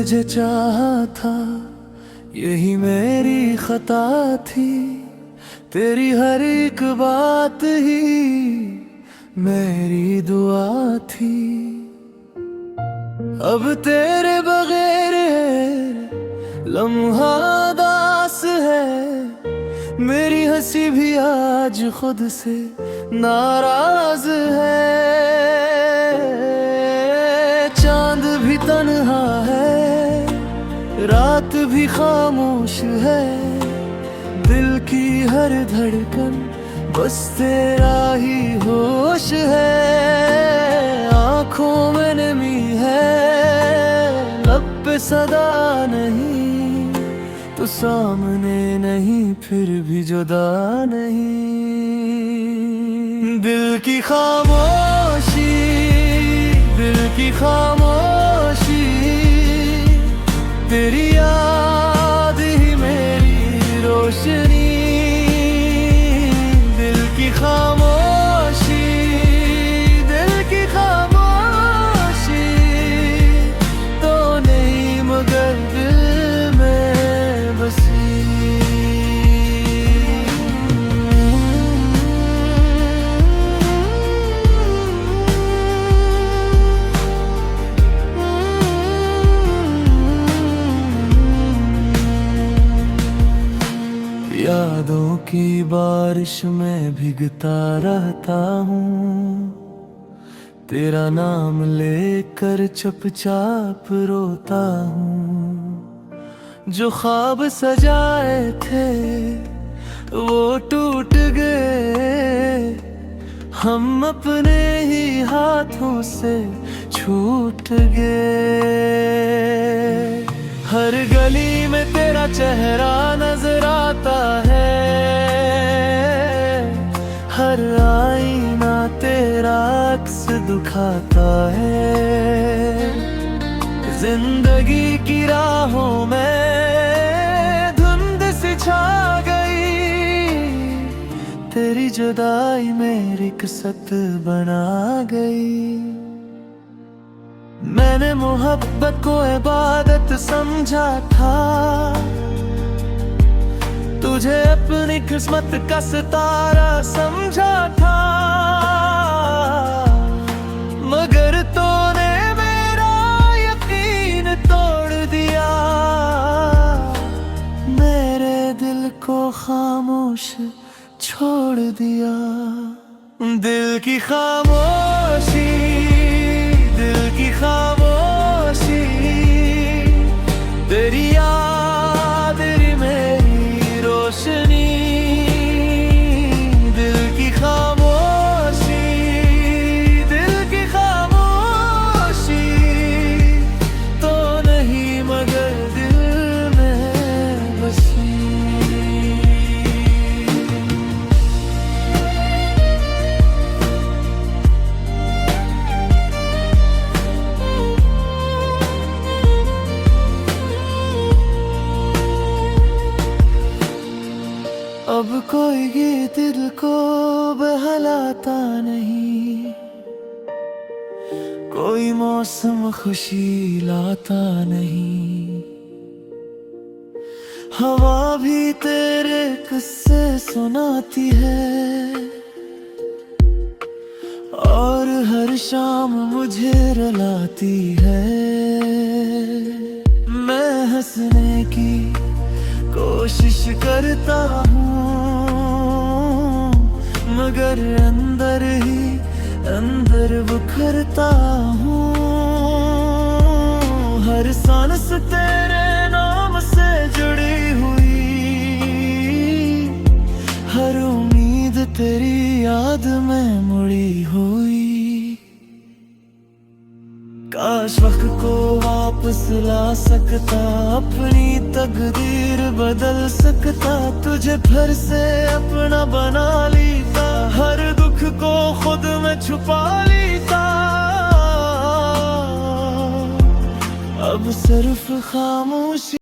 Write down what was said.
तुझे चाहा था, यही मेरी खता थी। तेरी हर एक बात ही मेरी दुआ थी। अब तेरे बगैर लम्हा दास है, मेरी हंसी भी आज खुद से नाराज है। चांद भी तन्हा है, रात भी खामोश है, दिल की हर धड़कन बस तेरा ही होश है। आँखों में नमी है, लब पे सदा नहीं, तो सामने नहीं फिर भी जुदा नहीं। दिल की खामोशी, दिल की खामोशी, तेरी याद ही मेरी रोशनी। दिल की खामोशी, दिल की खामोशी, तो नहीं मगर दिल में बसी। यादों की बारिश में भीगता रहता हूँ, तेरा नाम लेकर चुपचाप रोता हूँ। जो ख्वाब सजाए थे वो टूट गए, हम अपने ही हाथों से छूट गए। हर गली में तेरा चेहरा नजर आता है, हर आईना तेरा अक्स दिखाता है। जिंदगी की राहों में धुंध सी छा गई, तेरी जुदाई मेरी किस्मत बना गई। मैंने मोहब्बत को इबादत समझा था, तुझे अपनी किस्मत का सितारा समझा था। मगर तूने मेरा यकीन तोड़ दिया, मेरे दिल को खामोश छोड़ दिया। दिल की खामोशी, दिल की खामोशी, तेरी याद ही मेरी रोशनी। दिल की खामोशी, दिल की खामोशी, तो नहीं मगर दिल में बसी। अब कोई गीत दिल को बहलाता नहीं, कोई मौसम खुशी लाता नहीं। हवा भी तेरे किस्से सुनाती है, और हर शाम मुझे रुलाती है। मैं हंसने की कोशिश करता हूँ, मगर अंदर ही अंदर बिखरता हूँ। हर सांस तेरे नाम से जुड़ी हुई, हर उम्मीद तेरी याद में मुड़ी हुई। काश वक्त को वापस ला सकता, अपनी तकदीर बदल सकता, तुझे फिर से अपना बना लेता, हर दुख को खुद में छुपा लेता। अब सिर्फ खामोशी